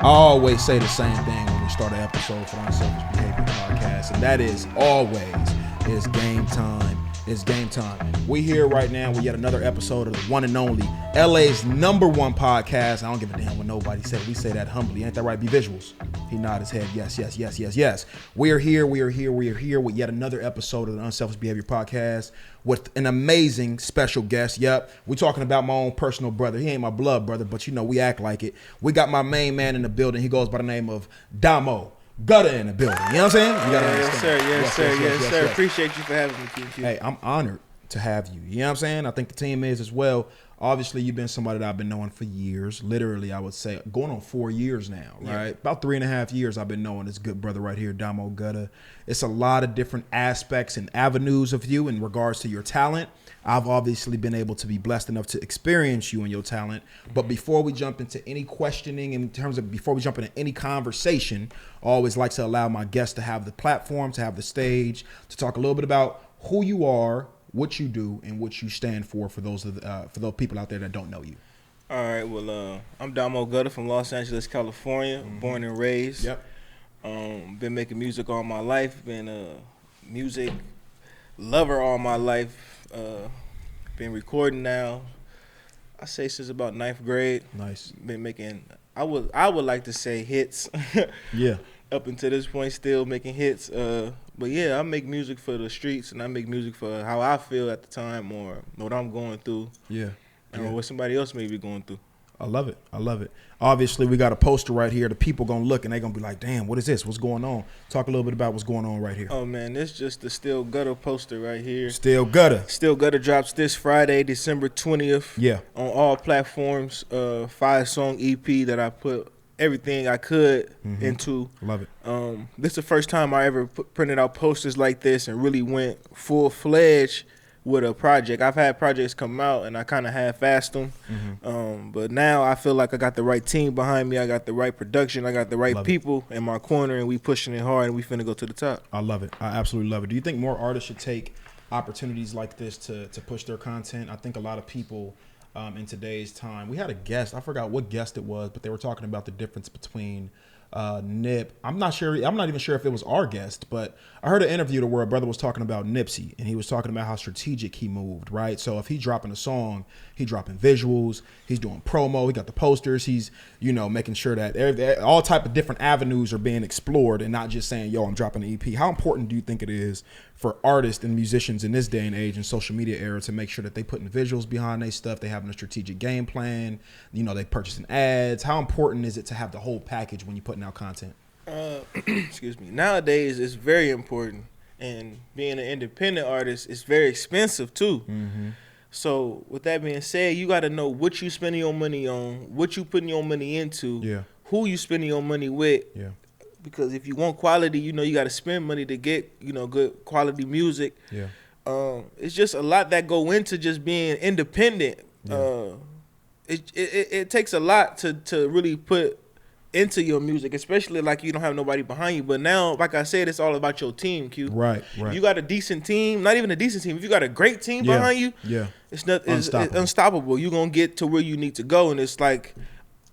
always say the same thing when we start an episode for the Unselfish Behavior Podcast, and that is always, it's game time. It's game time. We here right now with yet another episode of the one and only LA's #1 podcast. I don't give a damn what nobody said. We say that humbly. Ain't that right? Be visuals. He nodded his head. Yes. We are here with yet another episode of the Unselfish Behavior Podcast with an amazing special guest. Yep. We're talking about my own personal brother. He ain't my blood brother, but you know, we act like it. We got my main man in the building. He goes by the name of Domo Gudda in the building. You know what I'm saying? You gotta understand. Yes, sir. Appreciate you for having me, QQ. Hey, I'm honored to have you. You know what I'm saying? I think the team is as well. Obviously, you've been somebody that I've been knowing for years. Literally, I would say going on 4 years now, right? Yeah. About 3.5 years I've been knowing this good brother right here, Domo Gudda. It's a lot of different aspects and avenues of you in regards to your talent. I've obviously been able to be blessed enough to experience you and your talent. But before we jump into any questioning, before we jump into any conversation, I always like to allow my guests to have the platform, to have the stage, to talk a little bit about who you are, what you do, and what you stand for those people out there that don't know you. All right, well, I'm Domo Gudda from Los Angeles, California, born and raised. Yep. Been making music all my life, been a music lover all my life. Been recording now, I say since about 9th grade. Nice. Been making, I would like to say hits. Yeah. Up until this point, still making hits. But yeah, I make music for the streets, and I make music for how I feel at the time, or what I'm going through. Yeah. Or what somebody else may be going through. I love it. Obviously, we got a poster right here. The people gonna look and they gonna be like, "Damn, what is this? What's going on?" Talk a little bit about what's going on right here. Oh man, this just the Still Gudda poster right here. Still Gudda. Still Gudda drops this Friday, December 20th. Yeah. On all platforms. 5-song EP that I put everything I could into. Love it. This is the first time I ever printed out posters like this and really went full-fledged with a project. I've had projects come out and I kind of half-assed them, but now I feel like I got the right team behind me. I got the right production. I got the right people in my corner, and we pushing it hard, and we finna go to the top. I love it. I absolutely love it. Do you think more artists should take opportunities like this to push their content? I think a lot of people in today's time. We had a guest. I forgot what guest it was, but they were talking about the difference between Nip. I'm not even sure if it was our guest, but I heard an interview where a brother was talking about Nipsey, and he was talking about how strategic he moved, right? So if he dropping a song, he dropping visuals, he's doing promo, he got the posters, he's, making sure that all type of different avenues are being explored, and not just saying, yo, I'm dropping an EP. How important do you think it is for artists and musicians in this day and age and social media era to make sure that they putting visuals behind their stuff, they having a strategic game plan, they purchasing ads? How important is it to have the whole package when you're putting out content? Excuse me. Nowadays, it's very important, and being an independent artist is very expensive too. So with that being said, you got to know what you spending your money on, what you putting your money into, who you spending your money with. Yeah. Because if you want quality, you got to spend money to get, good quality music. Yeah. It's just a lot that go into just being independent. Yeah. It takes a lot to really put into your music, especially like you don't have nobody behind you. But now, like I said, it's all about your team, Q. Right. You got a decent team, not even a decent team. If you got a great team behind you, it's unstoppable. You're gonna get to where you need to go. And it's like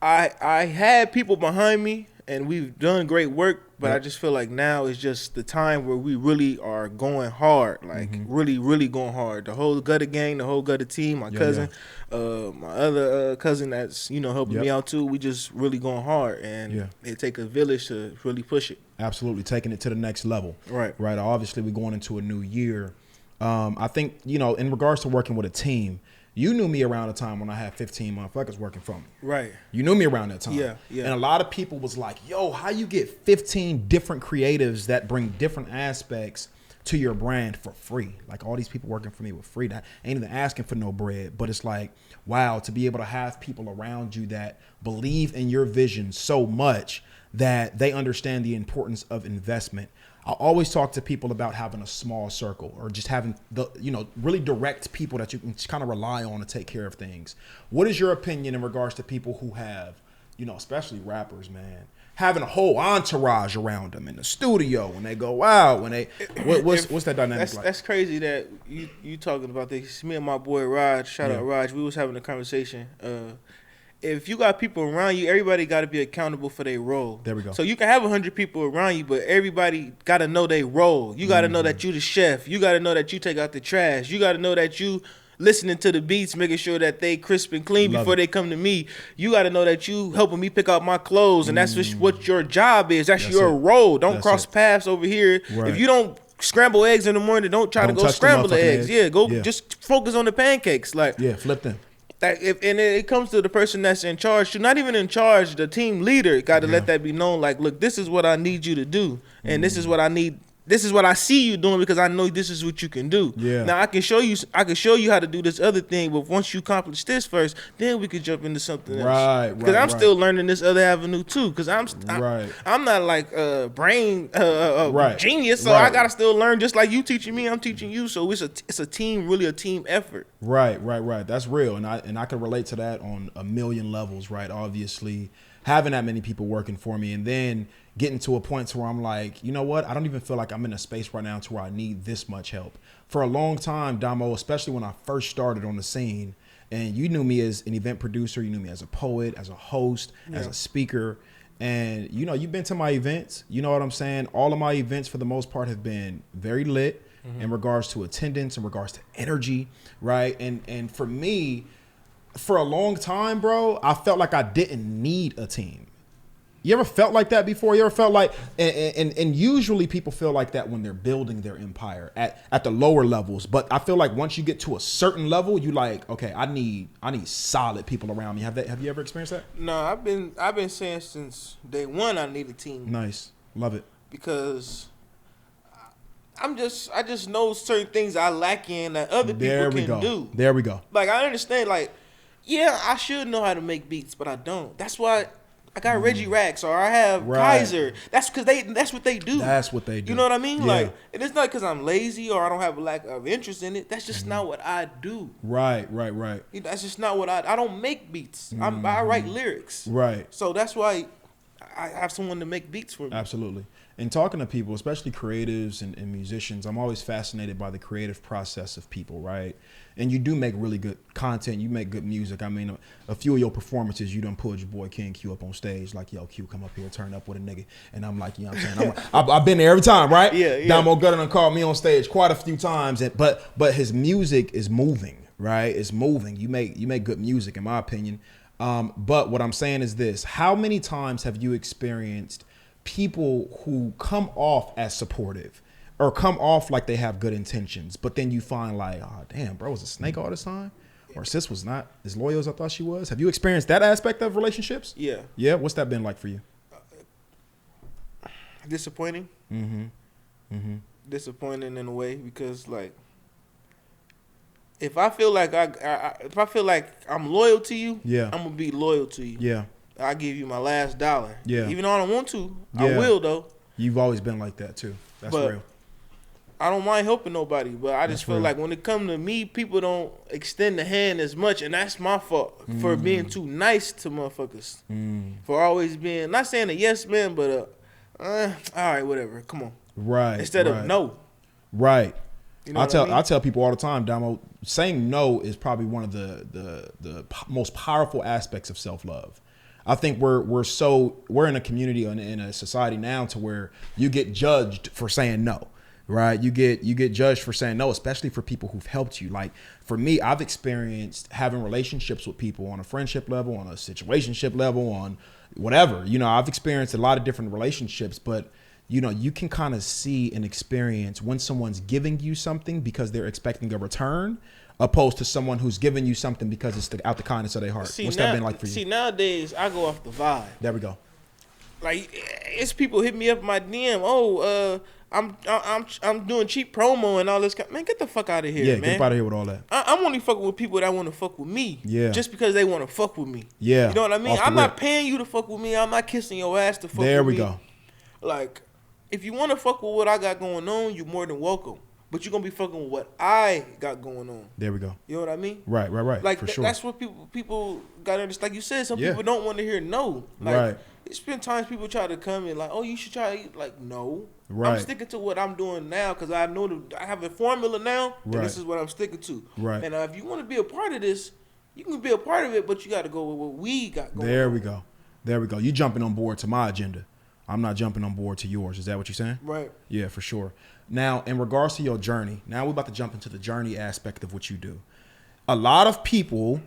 I had people behind me, and we've done great work, but I just feel like now is just the time where we really are going hard, like really, really going hard. The whole Gudda gang, the whole Gudda team, my cousin, my other cousin that's helping me out too. We just really going hard, and it take a village to really push it. Absolutely, taking it to the next level. Right. Obviously, we're going into a new year. I think in regards to working with a team. You knew me around the time when I had 15 motherfuckers working for me. Right. You knew me around that time. Yeah. And a lot of people was like, yo, how you get 15 different creatives that bring different aspects to your brand for free? Like all these people working for me with free. That ain't even asking for no bread. But it's like, wow, to be able to have people around you that believe in your vision so much that they understand the importance of investment. I always talk to people about having a small circle or just having the, really direct people that you can kind of rely on to take care of things. What is your opinion in regards to people who have, especially rappers, man, having a whole entourage around them in the studio when they go out, when they, what's that dynamic like? That's crazy that you talking about this. Me and my boy Raj, shout out Raj, we was having a conversation, if you got people around you, everybody got to be accountable for their role. There we go. So you can have 100 people around you, but everybody got to know their role. You got to know that you the chef. You got to know that you take out the trash. You got to know that you listening to the beats, making sure that they crisp and clean before they come to me. You got to know that you helping me pick out my clothes, and that's just what your job is. That's your role. Don't cross paths over here. Right. If you don't scramble eggs in the morning, don't try to go scramble the eggs. Yeah, just focus on the pancakes. Like, flip them. And it comes to the person that's in charge too. Not even in charge, the team leader got to let that be known. Like, look, this is what I need you to do, and this is what I need. This is what I see you doing because I know this is what you can do. Yeah. Now I can show you how to do this other thing, but once you accomplish this first, then we could jump into something else. Right. Because I'm still learning this other avenue too. Because I'm not like a brain genius, so I gotta still learn. Just like you teaching me, I'm teaching you. So it's a team, really a team effort. Right. That's real, and I can relate to that on a million levels. Right. Obviously, having that many people working for me, and then getting to a point to where I'm like, you know what? I don't even feel like I'm in a space right now to where I need this much help. For a long time, Domo, especially when I first started on the scene, and you knew me as an event producer, you knew me as a poet, as a host, as a speaker, and you know, you've been to my events. You know what I'm saying? All of my events, for the most part, have been very lit in regards to attendance, in regards to energy, right? And for me, for a long time, bro, I felt like I didn't need a team. You ever felt like that before? You ever felt like, and usually people feel like that when they're building their empire at the lower levels. But I feel like once you get to a certain level, you like, okay, I need solid people around me. Have you ever experienced that? No, I've been saying since day one I need a team. Nice, love it. Because I just know certain things I lack in that other people can do. There we go. Like, I understand, like, yeah, I should know how to make beats, but I don't. That's why I got Reggie Rax, or I have Kaiser. That's because that's what they do. That's what they do. You know what I mean? Yeah. Like, and it's not because I'm lazy or I don't have a lack of interest in it. That's just not what I do. Right. That's just not what I don't make beats. I write lyrics. Right. So that's why I have someone to make beats for me. Absolutely. And talking to people, especially creatives and musicians, I'm always fascinated by the creative process of people, right? And you do make really good content. You make good music. I mean, a few of your performances, you done pulled your boy King Q up on stage, like, yo, Q, come up here, turn up with a nigga. And I'm like, you know what I'm saying? I've been there every time, right? Yeah. Domo Gudda done called me on stage quite a few times. But his music is moving, right? It's moving. You make good music, in my opinion. But what I'm saying is this. How many times have you experienced people who come off as supportive or come off like they have good intentions, but then you find like, oh, damn, bro was a snake all this time? Or sis was not as loyal as I thought she was? Have you experienced that aspect of relationships? Yeah. Yeah? What's that been like for you? Disappointing. Disappointing in a way, because, like, if I feel like I'm loyal to you, I'm gonna be loyal to you. Yeah. I'll give you my last dollar. Yeah. Even though I don't want to, I will though. You've always been like that too. That's real. I don't mind helping nobody, but I just feel like when it comes to me, people don't extend the hand as much, and that's my fault for being too nice to motherfuckers. For always being, not saying a yes man, but all right, whatever, come on. Right. Instead of no. Right. You know I tell people all the time, Domo, saying no is probably one of the most powerful aspects of self-love. I think we're in a community and in a society now to where you get judged for saying no, right? You get judged for saying no, especially for people who've helped you. Like, for me, I've experienced having relationships with people on a friendship level, on a situationship level, on whatever. You know, I've experienced a lot of different relationships, but you know, you can kind of see and experience when someone's giving you something because they're expecting a return, opposed to someone who's giving you something because it's out the kindness of their heart. What's that been like for you? See, nowadays, I go off the vibe. There we go. Like, it's people hit me up in my DM. Oh, I'm doing cheap promo and all this. Man, get the fuck out of here, man. Yeah, get out of here with all that. I'm only fucking with people that want to fuck with me. Yeah. Just because they want to fuck with me. Yeah. You know what I mean? I'm not paying you to fuck with me. I'm not kissing your ass to fuck with me. There we go. Like, if you want to fuck with what I got going on, you're more than welcome. But you're going to be fucking with what I got going on. There we go. You know what I mean? Right. Like, for sure. That's what people got to understand. Like you said, some people don't want to hear no. Like, right. It's been times people try to come in like, oh, you should try. Like, no. Right. I'm sticking to what I'm doing now because I know I have a formula now, and this is what I'm sticking to. Right. And if you want to be a part of this, You can be a part of it, but you got to go with what we got going. There we go. You jumping on board to my agenda. I'm not jumping on board to yours. Is that what you're saying? Right. Yeah, for sure. Now, in regards to your journey, now we're about to jump into the journey aspect of what you do. A lot of people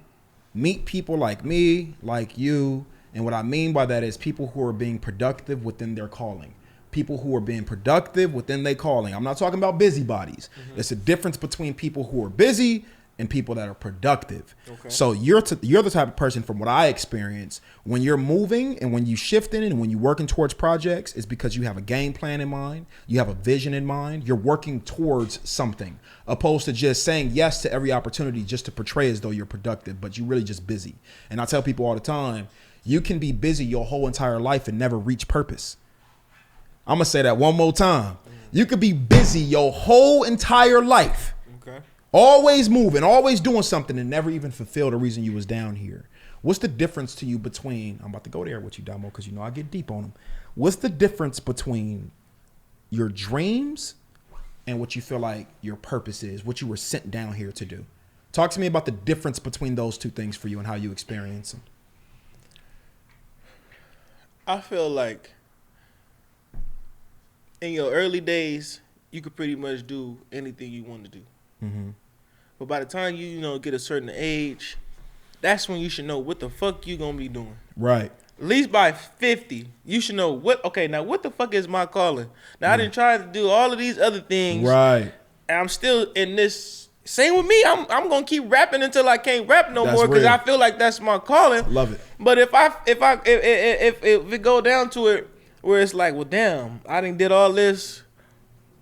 meet people like me, like you, and what I mean by that is people who are being productive within their calling. People who are being productive within their calling. I'm not talking about busybodies. Mm-hmm. It's a difference between people who are busy and people that are productive. Okay. So you're the type of person, from what I experience, when you're moving and when you shifting and when you're working towards projects, it's because you have a game plan in mind, you have a vision in mind, you're working towards something, opposed to just saying yes to every opportunity just to portray as though you're productive, but you're really just busy. And I tell people all the time, you can be busy your whole entire life and never reach purpose. I'm gonna say that one more time. You could be busy your whole entire life. Okay. Always moving, always doing something, and never even fulfill the reason you was down here. What's the difference to you between, I'm about to go there with you, Domo, because you know I get deep on them. What's the difference between your dreams and what you feel like your purpose is, what you were sent down here to do? Talk to me about the difference between those two things for you and how you experience them. I feel like in your early days, you could pretty much do anything you want to do. Mm-hmm. But by the time you get a certain age, that's when you should know what the fuck you gonna be doing. Right. At least by 50, you should know what the fuck is my calling? Now I didn't try to do all of these other things. Right. And I'm still in this. Same with me. I'm gonna keep rapping until I can't rap no more because I feel like that's my calling. Love it. But if it go down to it where it's like, well, damn, I done did all this.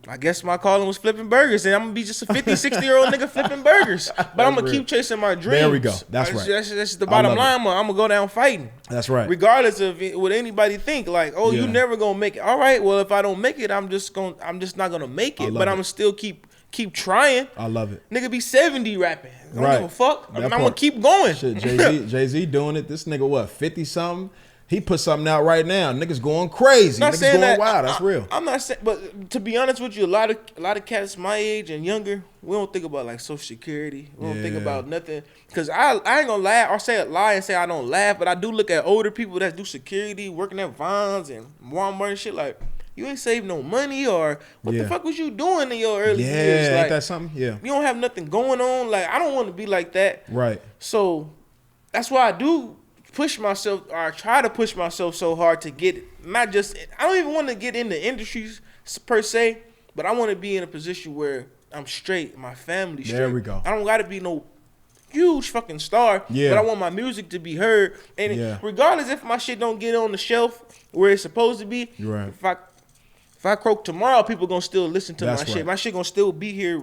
I guess my calling was flipping burgers, and I'm gonna be just a 50, 60-year-old nigga flipping burgers. But I'm gonna keep chasing my dreams. There we go. That's right. That's the bottom line. I'm gonna go down fighting. That's right. Regardless of what anybody think, like, oh, you never gonna make it. All right, well, if I don't make it, I'm just not gonna make it. But I'm gonna still keep trying. I love it. Nigga be 70 rapping. I don't give a fuck. I'm gonna keep going. Shit, Jay-Z doing it. This nigga what, 50 something? He put something out right now. Niggas going crazy. Niggas going wild. That's real. I'm not saying, but to be honest with you, a lot of cats my age and younger, we don't think about like Social Security. We don't think about nothing. Cause I ain't gonna laugh or lie and say I don't laugh, but I do look at older people that do security, working at Vons and Walmart and shit. Like, you ain't saved no money, or what the fuck was you doing in your early years? Yeah, like, ain't that something? Yeah. You don't have nothing going on. Like, I don't want to be like that. Right. So that's why I do push myself, or I try to push myself so hard to get, not just, I don't even want to get into industries per se, but I want to be in a position where I'm straight, my family straight. There we go. I don't got to be no huge fucking star, but I want my music to be heard. And regardless if my shit don't get on the shelf where it's supposed to be, right. If I croak tomorrow, people gonna still listen to my shit. My shit gonna still be here,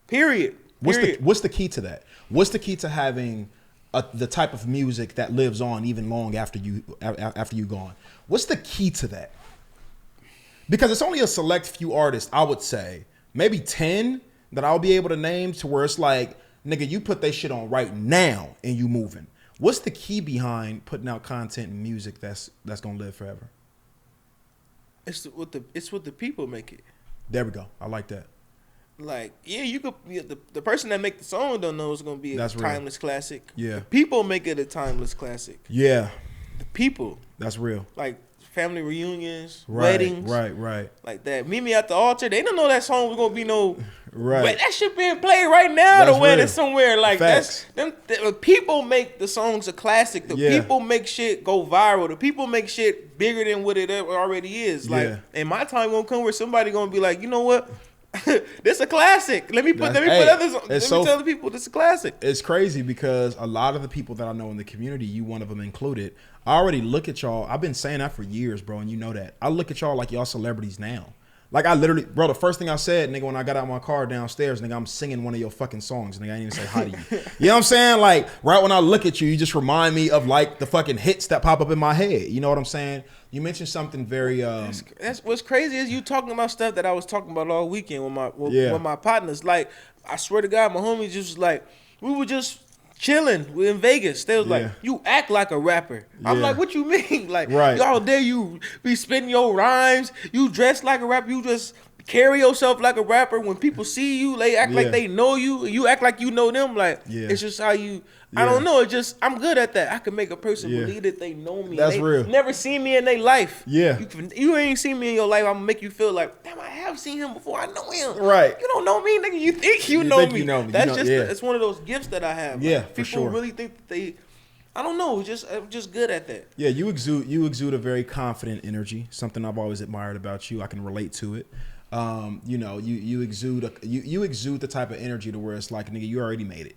period. What's the key to that? What's the key to having the type of music that lives on even long after you gone? What's the key to that? Because it's only a select few artists, I would say, maybe 10 that I'll be able to name, to where it's like, nigga, you put that shit on right now and you moving. What's the key behind putting out content and music that's gonna live forever? It's what the people make it. There we go. I like that. Like, yeah, you could. The person that make the song don't know it's gonna be a timeless classic. Yeah, the people make it a timeless classic. Yeah, the people. That's real. Like family reunions, weddings, right. Like that. Meet me at the altar. They don't know that song was gonna be no. Right. Wait, that shit being played right now. That's the wedding somewhere. Like Facts. the people make the songs a classic. The people make shit go viral. The people make shit bigger than what it already is. Like, and my time gonna come where somebody gonna be like, you know what? This a classic. Let me tell the people this is a classic. It's crazy because a lot of the people that I know in the community, you one of them included, I already look at y'all. I've been saying that for years, bro, and you know that. I look at y'all like y'all celebrities now. Like, I literally, bro, the first thing I said, nigga, when I got out of my car downstairs, nigga, I'm singing one of your fucking songs, nigga. I didn't even say hi to you. You know what I'm saying? Like, right when I look at you, you just remind me of, like, the fucking hits that pop up in my head. You know what I'm saying? You mentioned something very... That's what's crazy is you talking about stuff that I was talking about all weekend with my partners. Like, I swear to God, my homies just was like, we were just chilling in Vegas. They was like, you act like a rapper. I'm like, what you mean? Like, y'all there you be spitting your rhymes. You dress like a rapper. You just carry yourself like a rapper. When people see you, they act like they know you. You act like you know them. Like it's just how you. I don't know. It's just I'm good at that. I can make a person believe that they know me. That's real. Never seen me in their life. Yeah. You ain't seen me in your life. I'm gonna make you feel like, damn, I have seen him before. I know him. Right. You don't know me, nigga. You think you know me. You know me. That's just it's one of those gifts that I have. Yeah, like, for people sure. really think that they. I don't know. I'm just good at that. Yeah, you exude a very confident energy. Something I've always admired about you. I can relate to it. You know, you exude the type of energy to where it's like, nigga, you already made it.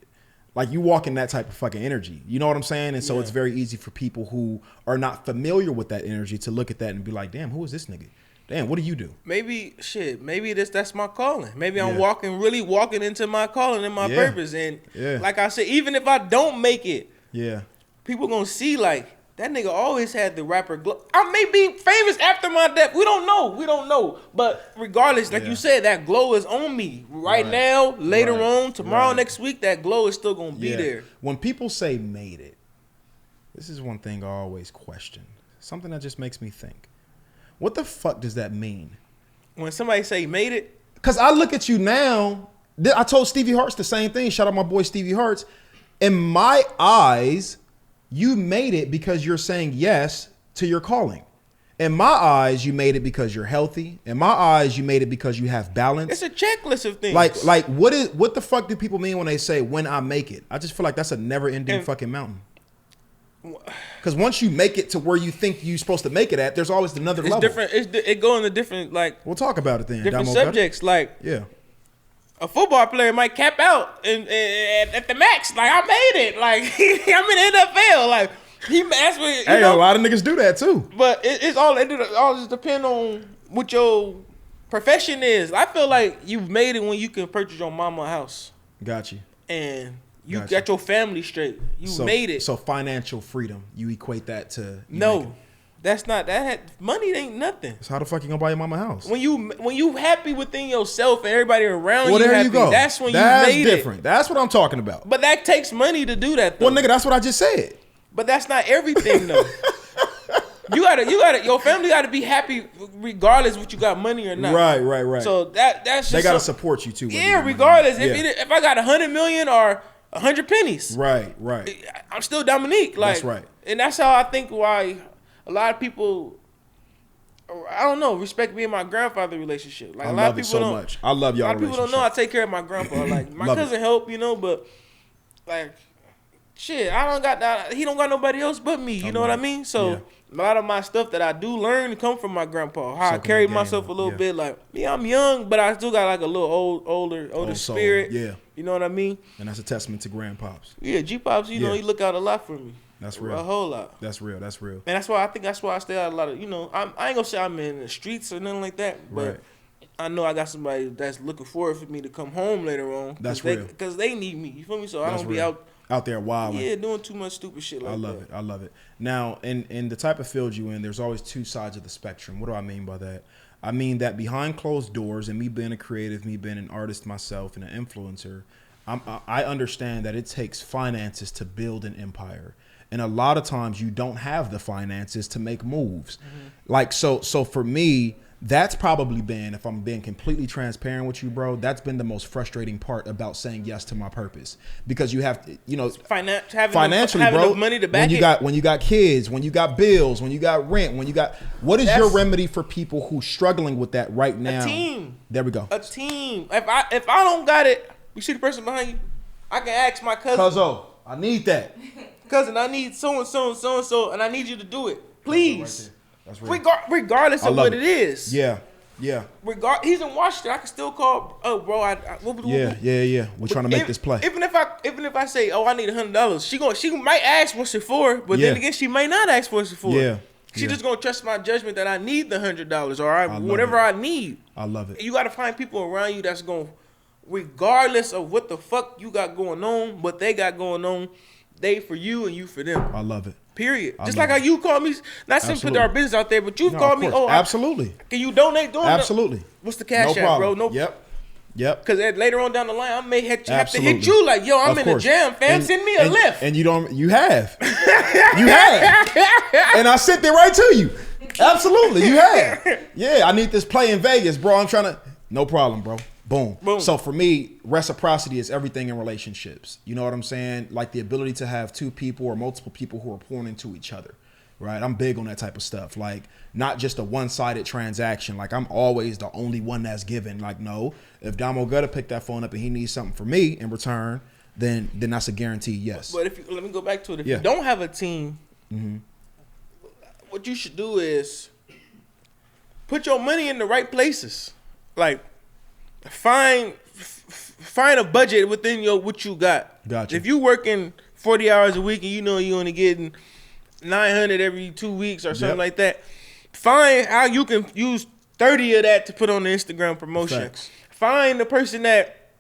Like you walk in that type of fucking energy. You know what I'm saying? And so it's very easy for people who are not familiar with that energy to look at that and be like, damn, who is this nigga? Damn, what do you do? Maybe that's my calling. Maybe I'm really walking into my calling and my purpose. And like I said, even if I don't make it, people gonna see like that nigga always had the rapper glow. I may be famous after my death. We don't know. But regardless, like you said, that glow is on me right now, later on, tomorrow, next week. That glow is still gonna be there. When people say made it, this is one thing I always question. Something that just makes me think. What the fuck does that mean? When somebody say made it? Because I look at you now. I told Stevie Hartz the same thing. Shout out my boy Stevie Hartz. In my eyes, you made it because you're saying yes to your calling. In my eyes, you made it because you're healthy. In my eyes, you made it because you have balance. It's a checklist of things. Like what the fuck do people mean when they say when I make it? I just feel like that's a never-ending fucking mountain. Because once you make it to where you think you're supposed to make it at, there's always another level. Different. It go into different like. We'll talk about it then. Different Domo subjects. Gudda. Like a football player might cap out and at the max. Like I made it. Like I'm in the NFL. Like that's what. Hey, a lot of niggas do that too. But it all just depend on what your profession is. I feel like you've made it when you can purchase your mama a house. Got you. And you got your family straight. You made it. So financial freedom, you equate that to no. That's not that. Money ain't nothing. So how the fuck you gonna buy your mama a house? When you happy within yourself and everybody around you happy, there you go. That's when you made it. That's different. That's what I'm talking about. But that takes money to do that though. Well, nigga, that's what I just said. But that's not everything though. You gotta your family gotta be happy regardless what you got money or not. Right. So that's just they gotta support you too. Yeah, regardless. If I got 100 million or 100 pennies. Right. I'm still Dominique. Like, that's right. And that's how I think why a lot of people, I don't know, respect me and my grandfather relationship. Like I a lot love of people it so don't, much. I love y'all. A lot of people don't know I take care of my grandpa. Like my cousin help, but like shit, I don't got that. He don't got nobody else but me. You know what I mean? So a lot of my stuff that I do learn come from my grandpa. How I carry myself a little bit. Like I'm young, but I still got like a little older spirit. Yeah. You know what I mean? And that's a testament to grandpops. Yeah, G-Pops, you know, he look out a lot for me. That's real. A whole lot. That's real. And that's why I stay out a lot of, I ain't gonna say I'm in the streets or nothing like that, but I know I got somebody that's looking forward for me to come home later on. That's real. Because they need me. You feel me? So I don't be out there wilding. Yeah, doing too much stupid shit like that. I love it. Now, in the type of field you in, there's always two sides of the spectrum. What do I mean by that? I mean that behind closed doors, and me being a creative, me being an artist myself and an influencer, I understand that it takes finances to build an empire. And a lot of times you don't have the finances to make moves. Mm-hmm. Like, so for me, that's probably been, if I'm being completely transparent with you, bro, that's been the most frustrating part about saying yes to my purpose. Because you have to, financially, bro, money to back when you got kids, when you got bills, when you got rent, what is your remedy for people who struggling with that right now? A team. There we go. A team. If I don't got it, you see the person behind you, I can ask my cousin. Cuzzo, I need that. Cousin, I need so, and I need you to do it. Please. That's real. Regardless of what it is. Yeah. He's in Washington. I can still call. Oh, bro. Yeah. We're trying to make this play. Even if I say, I need $100, she might ask what's it for, but then again, she might not ask what's it for. Yeah. She just gonna trust my judgment that I need the $100 or whatever I need. I love it. You got to find people around you that's gonna, regardless of what the fuck you got going on, what they got going on, they for you and you for them. I love it. Period. Just like how you call me, not simply put our business out there, but you've called me. Oh, absolutely. Can you donate? Absolutely. What's the cash app, bro? No. Yep. Because later on down the line, I may have to hit you like, yo, I'm in the jam, fam. Send me a lift. And you have. You have. And I sent it right to you. Absolutely, you have. Yeah, I need this play in Vegas, bro. I'm trying to. No problem, bro. Boom. Boom. So for me, reciprocity is everything in relationships. You know what I'm saying? Like the ability to have two people or multiple people who are pouring into each other. Right? I'm big on that type of stuff. Like not just a one-sided transaction. Like I'm always the only one that's given. Like no, if Domo Gudda picked that phone up and he needs something from me in return, then that's a guaranteed yes. But let me go back to it. If you don't have a team, what you should do is put your money in the right places. Like find a budget within what you got. Gotcha. If you working 40 hours a week and you know you only getting 900 every 2 weeks or something like that, find how you can use 30 of that to put on the Instagram promotion. Facts. Find the person that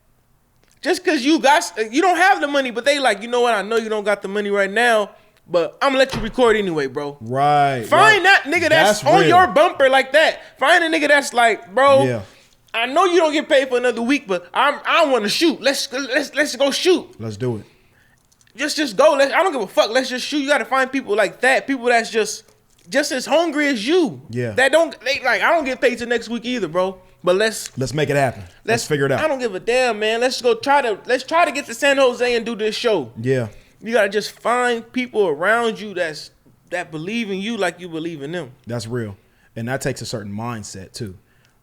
just because you don't have the money, but they like, you know what, I know you don't got the money right now, but I'm gonna let you record anyway, bro. Right. Find that nigga that's on your bumper like that. Find a nigga that's like, bro, I know you don't get paid for another week, but I want to shoot. Let's go shoot. Let's do it. Just go. I don't give a fuck. Let's just shoot. You got to find people like that. People that's just as hungry as you. Yeah. I don't get paid till next week either, bro. But let's make it happen. Let's figure it out. I don't give a damn, man. Let's try to get to San Jose and do this show. Yeah. You gotta just find people around you that believe in you like you believe in them. That's real. And that takes a certain mindset too.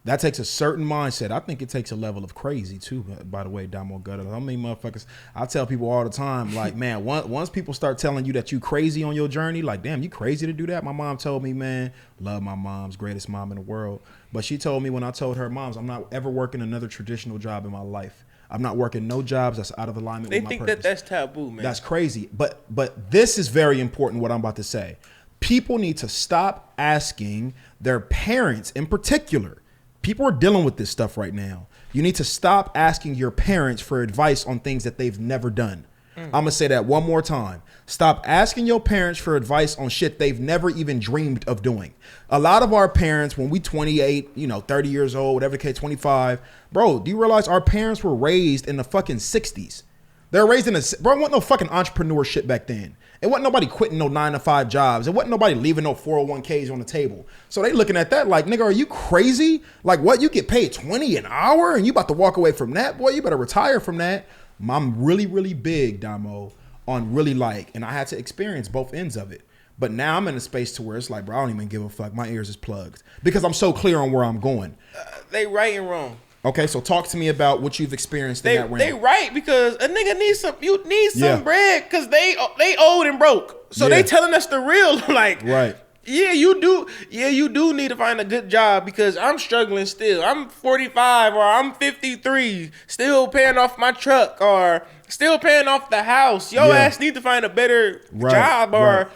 That takes a certain mindset. I think it takes a level of crazy too, by the way, Domo Gudda. I mean, motherfuckers, I tell people all the time, like, man, once people start telling you that you crazy on your journey, like, damn, you crazy to do that? My mom told me, man, love my mom's greatest mom in the world. But she told me when I told her, moms, I'm not ever working another traditional job in my life. I'm not working no jobs that's out of alignment with my purpose. They think that's taboo, man. That's crazy. But this is very important, what I'm about to say. People need to stop asking their parents in particular. People are dealing with this stuff right now. You need to stop asking your parents for advice on things that they've never done. I'm going to say that one more time. Stop asking your parents for advice on shit they've never even dreamed of doing. A lot of our parents, when we 28, 30 years old, whatever the case, 25, bro, do you realize our parents were raised in the fucking 60s? They're raised in bro, it wasn't no fucking entrepreneur shit back then. It wasn't nobody quitting no 9-to-5 jobs. It wasn't nobody leaving no 401ks on the table. So they looking at that like, nigga, are you crazy? Like what, you get paid $20 an hour and you about to walk away from that? Boy, you better retire from that. I'm really, really big, Domo, on really and I had to experience both ends of it. But now I'm in a space to where it's like, bro, I don't even give a fuck. My ears is plugged because I'm so clear on where I'm going. They right and wrong. Okay, so talk to me about what you've experienced in that realm. They right because a nigga needs some bread because they old and broke. So they telling us the real right. Yeah, you do need to find a good job because I'm struggling still. I'm 45 or I'm 53, still paying off my truck or still paying off the house. Your ass need to find a better job or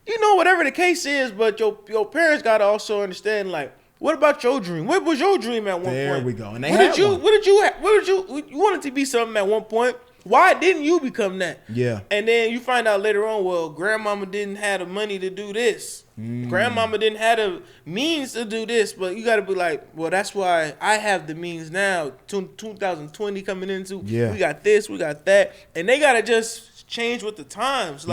whatever the case is, but your parents got to also understand what about your dream? What was your dream at one point? There we go. And they you wanted to be something at one point. Why didn't you become that? Yeah. And then you find out later on, well, grandmama didn't have the money to do this. Grandmama didn't have the means to do this. But you got to be like, well, that's why I have the means now. 2020 coming into. We got this, we got that. And they got to just change with the times.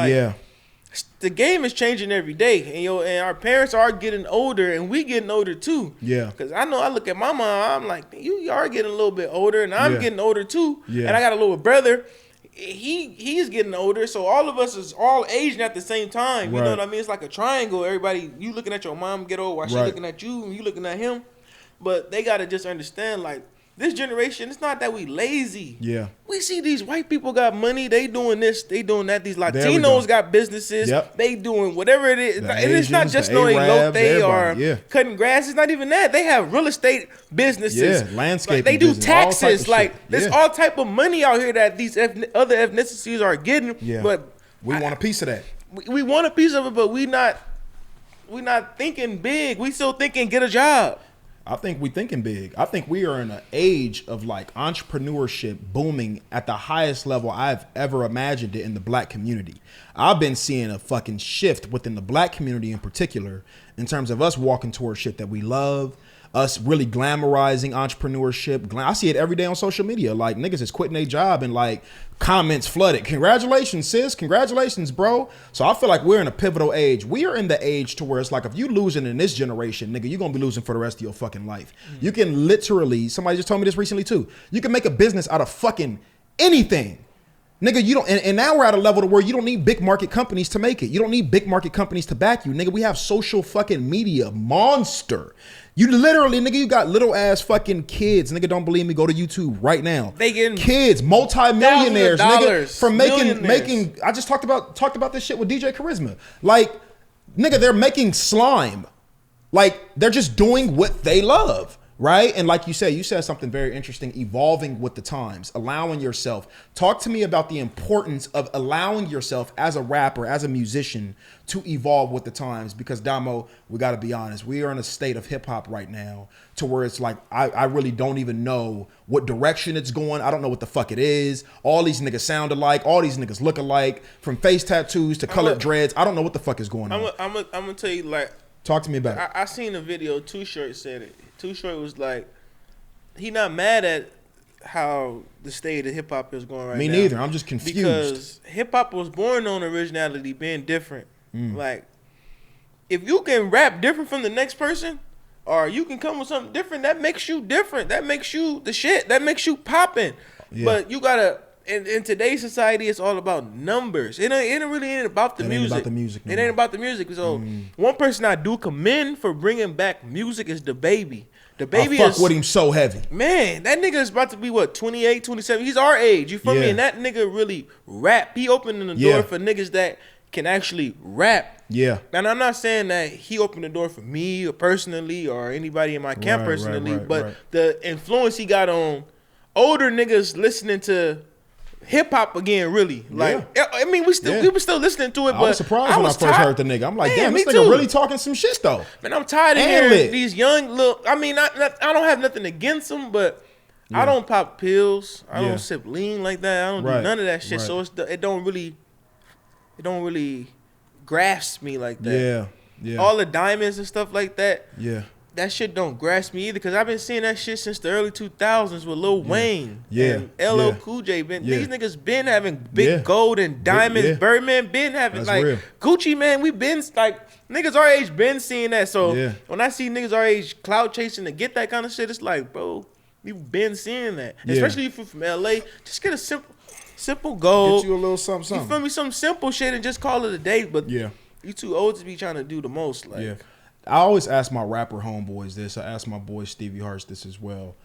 The game is changing every day, and our parents are getting older, and we getting older too. Yeah. Because I look at my mom, I'm like, you are getting a little bit older, and I'm getting older too. Yeah. And I got a little brother. He's getting older, so all of us is all aging at the same time. You know what I mean? It's like a triangle. Everybody, you looking at your mom get old while she looking at you, and you looking at him. But they gotta just understand, this generation, it's not that we lazy. Yeah. We see these white people got money. They doing this. They doing that. These Latinos got businesses. Yep. They doing whatever it is. It's not just no elote or cutting grass. It's not even that. They have real estate businesses. Yeah, landscaping. They do taxes. There's all type of money out here that these other ethnicities are getting. Yeah. But we want a piece of that. We want a piece of it, but we not thinking big. We still thinking get a job. I think we thinking big. I think we are in an age of entrepreneurship booming at the highest level I've ever imagined it in the black community. I've been seeing a fucking shift within the black community in particular in terms of us walking towards shit that we love. us really glamorizing entrepreneurship. I see it every day on social media. Like niggas is quitting their job and like comments flooded. Congratulations, sis. Congratulations, bro. So I feel like we're in a pivotal age. We are in the age to where it's like if you losing in this generation, nigga, you're gonna be losing for the rest of your fucking life. You can literally, somebody just told me this recently too. You can make a business out of fucking anything. Nigga, you don't, and now we're at a level to where you don't need big market companies to make it. You don't need big market companies to back you. Nigga, we have social fucking media monster. You literally, nigga, you got little ass fucking kids. Nigga, don't believe me? Go to YouTube right now. They getting kids, multi-millionaires, nigga, from making. I just talked about this shit with DJ Charisma. Like, nigga, they're making slime. Like, they're just doing what they love. Right? And like you said something very interesting, evolving with the times, allowing yourself. Talk to me about the importance of allowing yourself as a rapper, as a musician, to evolve with the times. Because Domo, we got to be honest, we are in a state of hip hop right now to where it's like, I really don't even know what direction it's going. I don't know what the fuck it is. All these niggas sound alike. All these niggas look alike, from face tattoos to colored dreads. I don't know what the fuck is going on. I'm gonna tell you, like, talk to me about it. I seen a video, Too Short said it. Too Short was like, he not mad at how the state of hip hop is going right now. Me neither. I'm just confused. Because hip hop was born on originality, being different. Like, if you can rap different from the next person, or you can come with something different, that makes you different. That makes you the shit. That makes you popping. Yeah. But you gotta. In today's society, it's all about numbers. It really ain't about the music. Ain't about the music. It ain't about the music. So one person I do commend for bringing back music is DaBaby. DaBaby fuck with him so heavy. Man, that nigga is about to be, what, 28, 27? He's our age. You feel me? And that nigga really rap. He opening the door for niggas that can actually rap. Yeah. And I'm not saying that he opened the door for me or personally or anybody in my camp personally, but the influence he got on older niggas listening to hip hop again, really. Like, I mean, we were still listening to it, but I was surprised when I first heard the nigga. I'm like, damn, this nigga really talking some shit though. Man, I'm tired of hearing these young little. I mean, I don't have nothing against them, but I don't pop pills. I don't sip lean like that. I don't do none of that shit. So it don't really grasp me like that. Yeah. All the diamonds and stuff like that. Yeah. That shit don't grasp me either, because I've been seeing that shit since the early 2000s with Lil Wayne and LL Cool J. These niggas been having big gold and diamonds. Birdman been having real. Gucci, man, we been like, niggas our age been seeing that. So when I see niggas our age cloud chasing to get that kind of shit, it's like, bro, you've been seeing that. Especially if you're from LA, just get a simple goal. Get you a little something. You feel me? Some simple shit and just call it a day. But you too old to be trying to do the most. Like, I always ask my rapper homeboys this. I ask my boy Stevie Harsh this as well.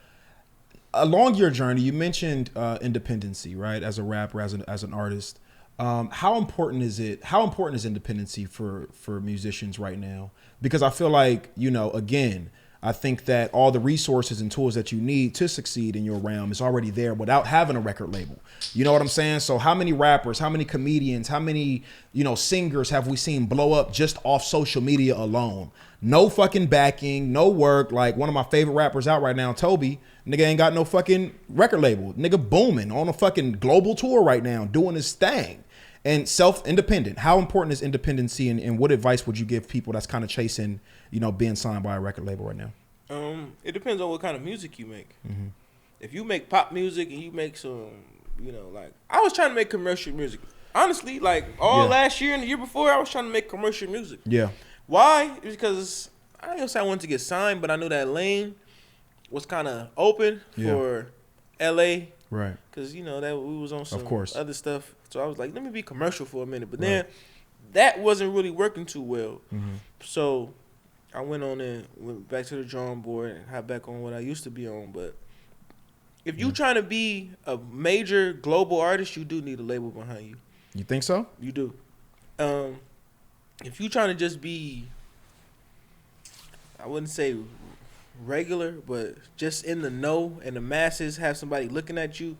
Along your journey, you mentioned independency, right? As a rapper, as an artist, how important is it? How important is independency for musicians right now? Because I feel like, again, I think that all the resources and tools that you need to succeed in your realm is already there without having a record label. You know what I'm saying? So how many rappers, how many comedians, how many, singers have we seen blow up just off social media alone? No fucking backing, no work. Like one of my favorite rappers out right now, Toby, nigga ain't got no fucking record label. Nigga booming on a fucking global tour right now, doing his thing. And self-independent. How important is independency, and what advice would you give people that's kind of chasing, being signed by a record label right now? It depends on what kind of music you make. If you make pop music and you make some, like, I was trying to make commercial music. Honestly, like last year and the year before, I was trying to make commercial music. Yeah. Why? Because I didn't say I wanted to get signed, but I knew that lane was kind of open for LA. Right. Because, that we was on some other stuff. So I was like, let me be commercial for a minute. But then that wasn't really working too well. So I went on and went back to the drawing board and got back on what I used to be on. But if you trying to be a major global artist, you do need a label behind you. You think so? You do. If you trying to just be, I wouldn't say regular, but just in the know and the masses, have somebody looking at you.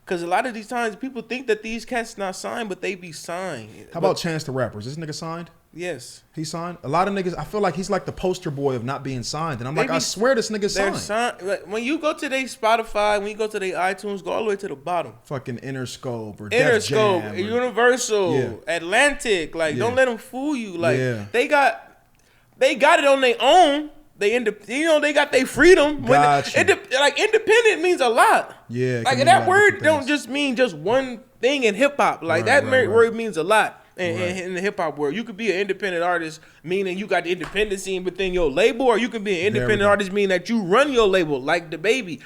Because a lot of these times people think that these cats not signed, but they be signed. How about Chance the Rapper? Is this nigga signed? Yes. He signed? A lot of niggas, I feel like he's like the poster boy of not being signed. And I'm like, I swear this nigga signed. Like, when you go to their Spotify, when you go to their iTunes, go all the way to the bottom. Fucking Interscope or Def Jam. Universal, Atlantic. Like, don't let them fool you. Like, they got it on their own. they got their freedom. Like independent means a lot. Yeah. Like that word don't just mean just one thing in hip hop. Like word means a lot in the hip hop world. You could be an independent artist, meaning you got the independent scene within your label, or you can be an independent artist, meaning that you run your label. Like the baby,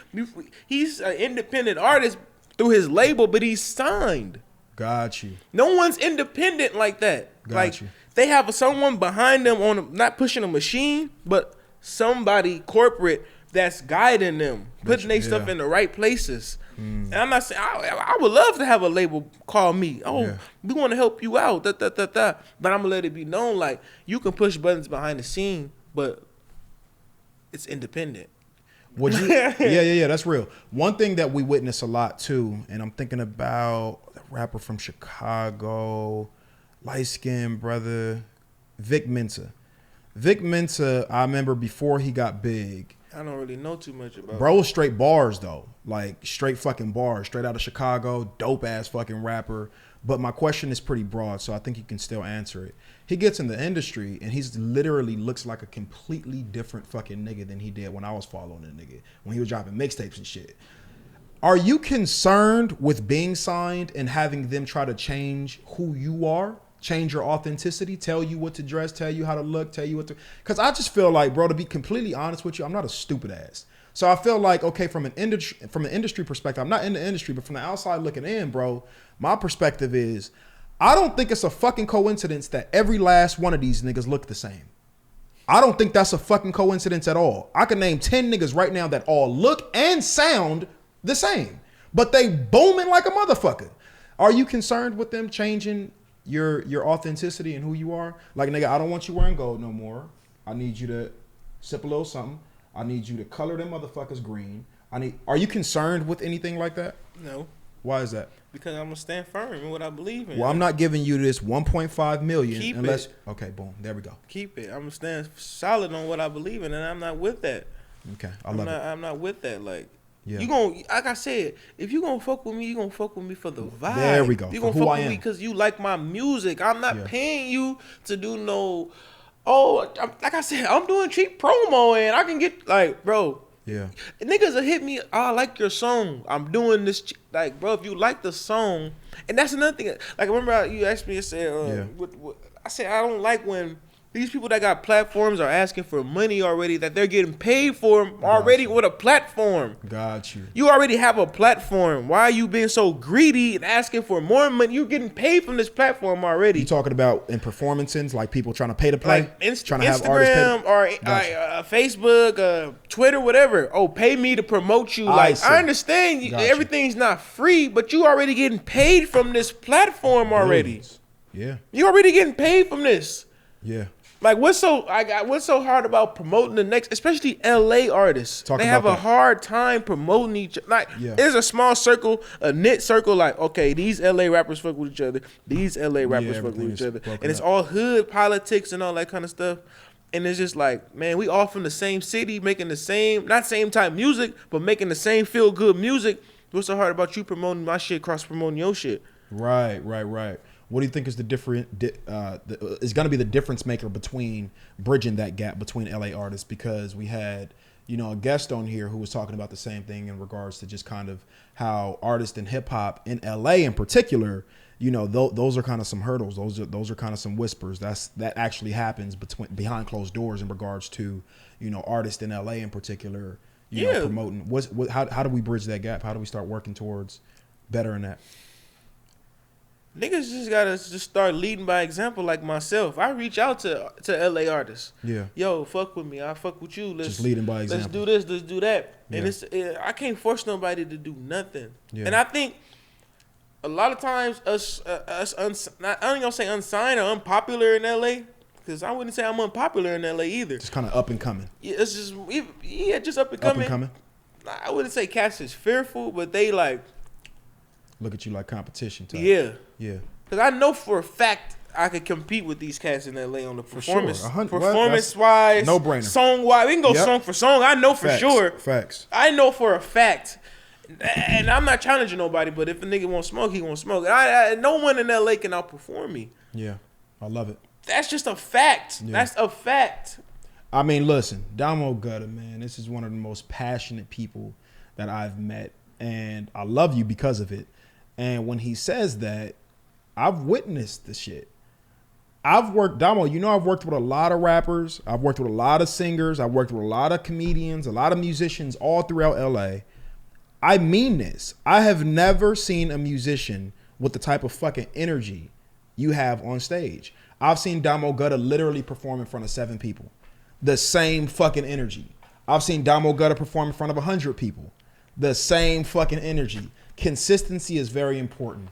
he's an independent artist through his label, but he's signed. Got you. No one's independent like that. Got you. They have someone behind them not pushing a machine, but somebody corporate that's guiding them, putting their stuff in the right places. And I'm not saying I would love to have a label call me. We want to help you out. But I'm gonna let it be known, like, you can push buttons behind the scene, but it's independent. Would you? Yeah. That's real. One thing that we witness a lot too, and I'm thinking about a rapper from Chicago, light skinned brother, Vic Mensa. Vic Mensa, I remember before he got big. I don't really know too much about bro. Straight bars though, like straight fucking bars, straight out of Chicago, dope ass fucking rapper. But my question is pretty broad, so I think you can still answer it. He gets in the industry and he's literally looks like a completely different fucking nigga than he did when I was following the nigga, when he was dropping mixtapes and shit. Are you concerned with being signed and having them try to change who you are? Change your authenticity, tell you what to dress, tell you how to look, tell you what to... Because I just feel like, bro, to be completely honest with you, I'm not a stupid ass. So I feel like, okay, from an industry perspective, I'm not in the industry, but from the outside looking in, bro, my perspective is, I don't think it's a fucking coincidence that every last one of these niggas look the same. I don't think that's a fucking coincidence at all. I can name 10 niggas right now that all look and sound the same, but they booming like a motherfucker. Are you concerned with them changing your authenticity and who you are? Like, nigga, I don't want you wearing gold no more. I need you to sip a little something. I need you to color them motherfuckers green. Are you concerned with anything like that? No. Why is that? Because I'm gonna stand firm in what I believe in. Well, I'm not giving you this 1.5 million Keep unless it. Okay, boom, there we go. Keep it. I'm gonna stand solid on what I believe in, and I'm not with that. Okay, I love it. I'm not with that. Like, yeah. You gonna, like I said, if you gonna fuck with me, you gonna fuck with me for the vibe. There we go. You gonna fuck with me because you like my music. I'm not paying you to do no. Like I said, I'm doing cheap promo, and I can get, like, bro. Yeah. Niggas will hit me. I like your song. I'm doing this. Like, bro, if you like the song, and that's another thing. Like, remember you asked me, I said, I said I don't like when these people that got platforms are asking for money already, that they're getting paid for already with a platform. Got you. You already have a platform. Why are you being so greedy and asking for more money? You're getting paid from this platform already. You talking about in performances, like people trying to pay to play? Like Instagram or Facebook, Twitter, whatever. Oh, pay me to promote you. Like, I understand everything's not free, but you already getting paid from this platform already. Yeah. You already getting paid from this. Yeah. Like, what's so hard about promoting the next, especially LA artists? They have a hard time promoting each other. Like, there's a small circle, a knit circle, like, okay, these LA rappers fuck with each other. These LA rappers fuck with each other. And it's all hood politics and all that kind of stuff. And it's just like, man, we all from the same city, making the same, not same type music, but making the same feel good music. What's so hard about you promoting my shit, cross promoting your shit? Right. What do you think is is going to be the difference maker between bridging that gap between LA artists? Because we had, a guest on here who was talking about the same thing in regards to just kind of how artists in hip hop in LA in particular, those are kind of some hurdles. Those are kind of some whispers. That actually happens behind closed doors in regards to, artists in LA in particular, promoting. How do we bridge that gap? How do we start working towards bettering that? Niggas just gotta start leading by example, like myself. I reach out to LA artists. Yeah. Yo, fuck with me. I fuck with you. Just leading by example. Let's do this. Let's do that. Yeah. And I can't force nobody to do nothing. Yeah. And I think a lot of times I ain't gonna say unsigned or unpopular in LA, because I wouldn't say I'm unpopular in LA either. Just kind of up and coming. Yeah, it's just just up and coming. Up and coming. I wouldn't say cats is fearful, but they like look at you like competition type. Yeah. Yeah. Because I know for a fact I could compete with these cats in LA on the performance. Sure. Performance-wise. No brainer. Song-wise. We can go song for song. I know for sure. Facts. I know for a fact. And I'm not challenging nobody, but if a nigga won't smoke, he won't smoke. No one in LA can outperform me. Yeah. I love it. That's just a fact. Yeah. That's a fact. I mean, listen, Domo Gudda, man, this is one of the most passionate people that I've met, and I love you because of it. And when he says that, I've witnessed the shit. I've worked with a lot of rappers. I've worked with a lot of singers. I've worked with a lot of comedians, a lot of musicians all throughout LA. I mean this. I have never seen a musician with the type of fucking energy you have on stage. I've seen Domo Gudda literally perform in front of 7 people. The same fucking energy. I've seen Domo Gudda perform in front of 100 people. The same fucking energy. Consistency is very important.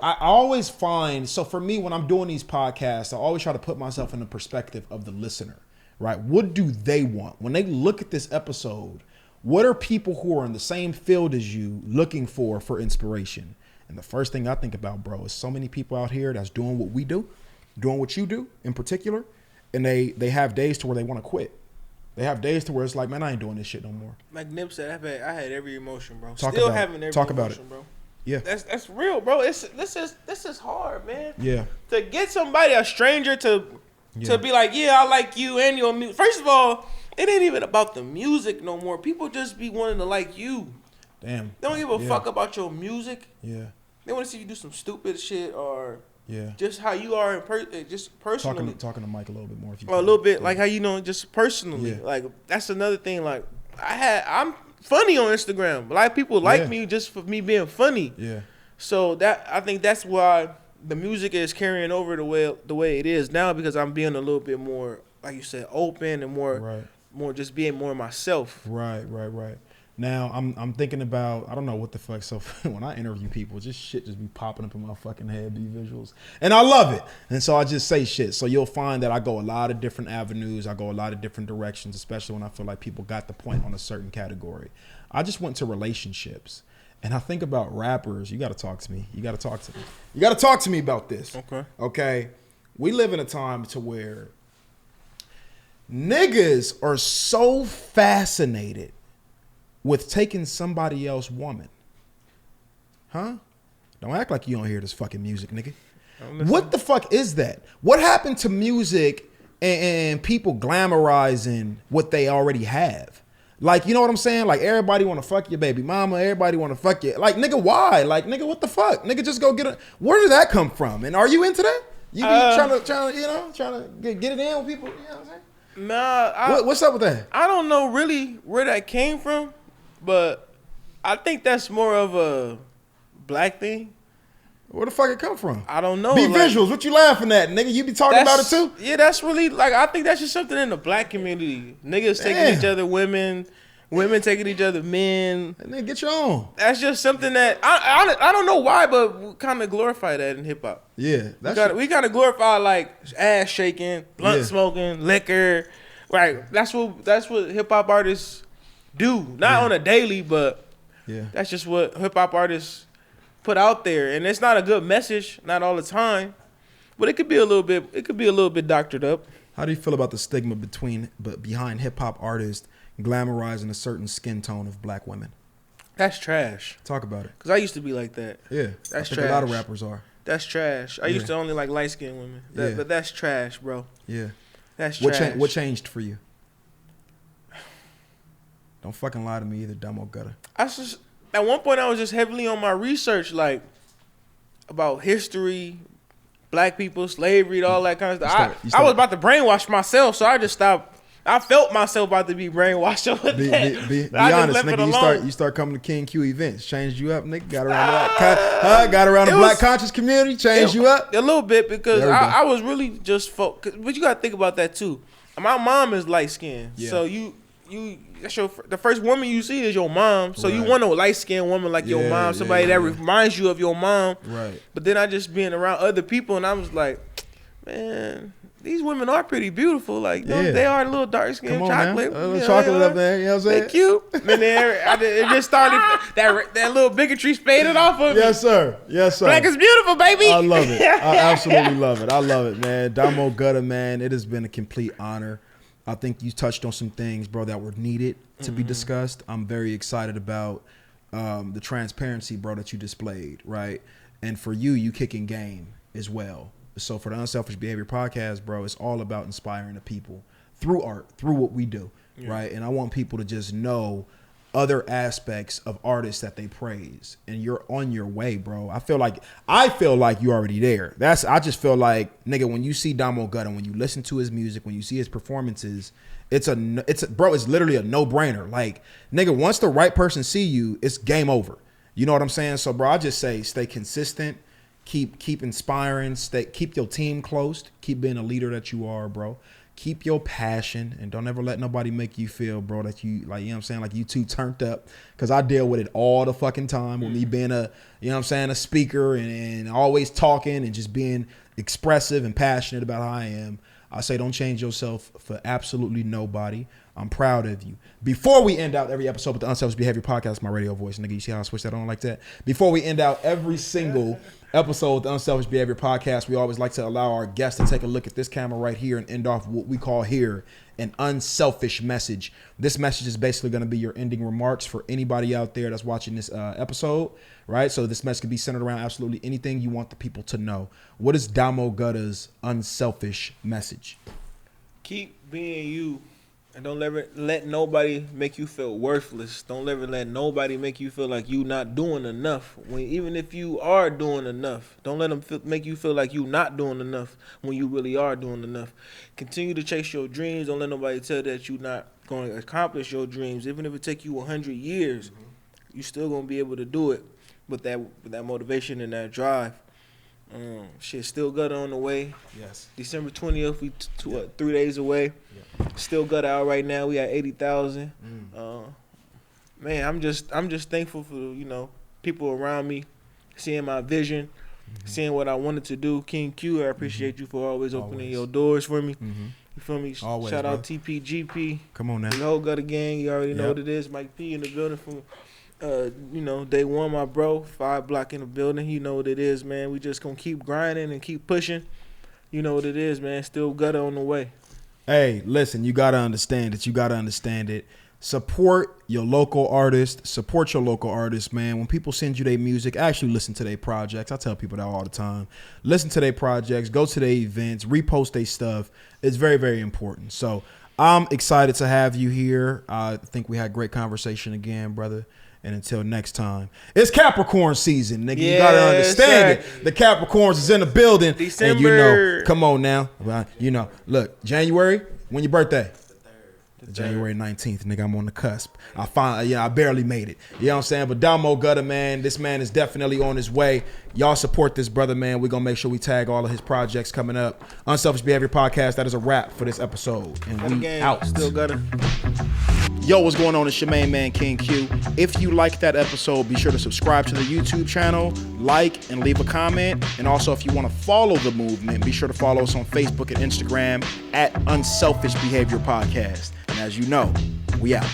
I always find, so for me, when I'm doing these podcasts, I always try to put myself in the perspective of the listener, right? What do they want? When they look at this episode, what are people who are in the same field as you looking for inspiration? And the first thing I think about, bro, is so many people out here that's doing what we do, doing what you do in particular, and they have days to where they want to quit. They have days to where it's like, man, I ain't doing this shit no more. Like Nip said, I had every emotion, bro. Talk Still about having every Talk emotion, about it. bro. Yeah, that's real, bro. This is hard, man. Yeah. To get somebody, a stranger, to be like, yeah, I like you and your music. First of all, it ain't even about the music no more. People just be wanting to like you. Damn. They don't give a fuck about your music. Yeah. They want to see you do some stupid shit or Yeah. just how you are just personally. Talking to Mike a little bit more. If you or a little bit, like how you know, just personally. Yeah. Like that's another thing. Like I'm funny on Instagram. A lot of people like me just for me being funny. Yeah. So I think that's why the music is carrying over the way it is now, because I'm being a little bit more, like you said, open and more just being more myself. Right. Now I'm thinking about, I don't know what the fuck. So when I interview people, just shit just be popping up in my fucking head, be visuals, and I love it. And so I just say shit. So you'll find that I go a lot of different avenues. I go a lot of different directions, especially when I feel like people got the point on a certain category. I just went to relationships, and I think about rappers. You got to talk to me. You got to talk to me about this. Okay. We live in a time to where niggas are so fascinated with taking somebody else's woman. Huh? Don't act like you don't hear this fucking music, nigga. What the fuck is that? What happened to music and people glamorizing what they already have? Like, you know what I'm saying? Like, everybody want to fuck your baby mama. Everybody want to fuck you. Like, nigga, why? Like, nigga, what the fuck? Nigga, just go get it. Where did that come from? And are you into that? You be trying to get it in with people? You know what I'm saying? Nah. What's up with that? I don't know really where that came from. But I think that's more of a black thing. Where the fuck it come from? I don't know. Be visuals. What you laughing at, nigga? You be talking about it too? Yeah, that's really, like, I think that's just something in the black community. Niggas taking each other women taking each other men. And then get your own. That's just something that, I don't know why, but we kind of glorify that in hip hop. Yeah. We kind of glorify, like, ass shaking, blunt smoking, liquor. Right. That's what hip hop artists do, not on a daily, but that's just what hip hop artists put out there, and it's not a good message, not all the time, but it could be a little bit doctored up. How do you feel about the stigma behind hip hop artists glamorizing a certain skin tone of black women? That's trash. Talk about it. Cause I used to be like that. Yeah, that's trash. A lot of rappers are. That's trash. I used to only like light skinned women, but that's trash, bro. Yeah, that's trash. What changed for you? Don't fucking lie to me either, Domo Gudda. At one point I was just heavily on my research, like, about history, black people, slavery, all that kind of stuff. I was about to brainwash myself, so I just stopped. I felt myself about to be brainwashed over that. Be honest, nigga. You start coming to King Q events, changed you up, nigga. Got around the black conscious community, changed you up a little bit, because I was really just focused. But you gotta think about that too. My mom is light skinned, so that's the first woman you see is your mom. So you want a light skinned woman like your mom, somebody that reminds you of your mom. Right. But then I just being around other people, and I was like, man, these women are pretty beautiful. Like, they are a little dark skinned, chocolate. A little chocolate up there, you know what I'm saying? They cute. And then it just started, that little bigotry faded off of me. Yes, sir. Black is beautiful, baby. I love it. I absolutely love it. I love it, man. Domo Gudda, man, it has been a complete honor. I think you touched on some things, bro, that were needed to be discussed. I'm very excited about the transparency, bro, that you displayed, right? And for you kicking game as well. So for the Unselfish Behavior Podcast, bro, it's all about inspiring the people. through art, through what we do, right? And I want people to just know other aspects of artists that they praise, and you're on your way, bro. I feel like you're already there. I just feel like, nigga, when you see Domo Gudda, when you listen to his music, when you see his performances, it's literally a no-brainer. Like, nigga, once the right person see you, it's game over. You know what I'm saying? So, bro, I just say stay consistent, keep inspiring, keep your team close, keep being a leader that you are, bro. Keep your passion, and don't ever let nobody make you feel, bro, that you, like, you know what I'm saying, like you too turned up. Because I deal with it all the fucking time with me being a, you know what I'm saying, a speaker and always talking and just being expressive and passionate about how I am. I say don't change yourself for absolutely nobody. I'm proud of you. Before we end out every episode with the Unselfish Behavior Podcast, my radio voice, nigga, you see how I switch that on like that? Before we end out every single episode with the Unselfish Behavior Podcast, we always like to allow our guests to take a look at this camera right here and end off what we call here an unselfish message. This message is basically going to be your ending remarks for anybody out there that's watching this episode, right? So this message can be centered around absolutely anything you want the people to know. What is Domo Gudda's unselfish message? Keep being you. And don't ever let nobody make you feel worthless. Don't ever let nobody make you feel like you not doing enough. Even if you are doing enough, don't let them make you feel like you not doing enough when you really are doing enough. Continue to chase your dreams. Don't let nobody tell you that you're not going to accomplish your dreams. Even if it take you 100 years, you still going to be able to do it with that motivation and that drive. Still Gudda on the way. Yes. December 20th, we 3 days away. Yep. Still Gudda out right now. We at 80,000. Man, I'm just thankful for people around me, seeing my vision, seeing what I wanted to do. King Q, I appreciate you for always opening your doors for me. You feel me? Always, shout out TPGP. Come on now. The whole Gudda gang. You already know what it is. Mike P in the building from. Day one, my bro, 5 block in the building. You know what it is, man. We just gonna keep grinding and keep pushing. You know what it is, man. Still Gudda on the way. Hey, listen, you gotta understand it. Support your local artists, man. When people send you their music, actually listen to their projects. I tell people that all the time. Listen to their projects, go to their events, repost their stuff. It's very, very important. So I'm excited to have you here. I think we had great conversation again, brother. And until next time, it's Capricorn season, nigga. You gotta understand it. The Capricorns is in the building. December. And come on now. Look, January, when your birthday? January 19th, nigga. I'm on the cusp. I barely made it. You know what I'm saying? But Domo Gudda, man, this man is definitely on his way. Y'all support this brother, man. We're gonna make sure we tag all of his projects coming up. Unselfish Behavior Podcast. That is a wrap for this episode. And we out. Still Gudda. Yo, what's going on? It's your main man, King Q. If you like that episode, be sure to subscribe to the YouTube channel, like, and leave a comment. And also, if you want to follow the movement, be sure to follow us on Facebook and Instagram at Unselfish Behavior Podcast. And as you know, we out.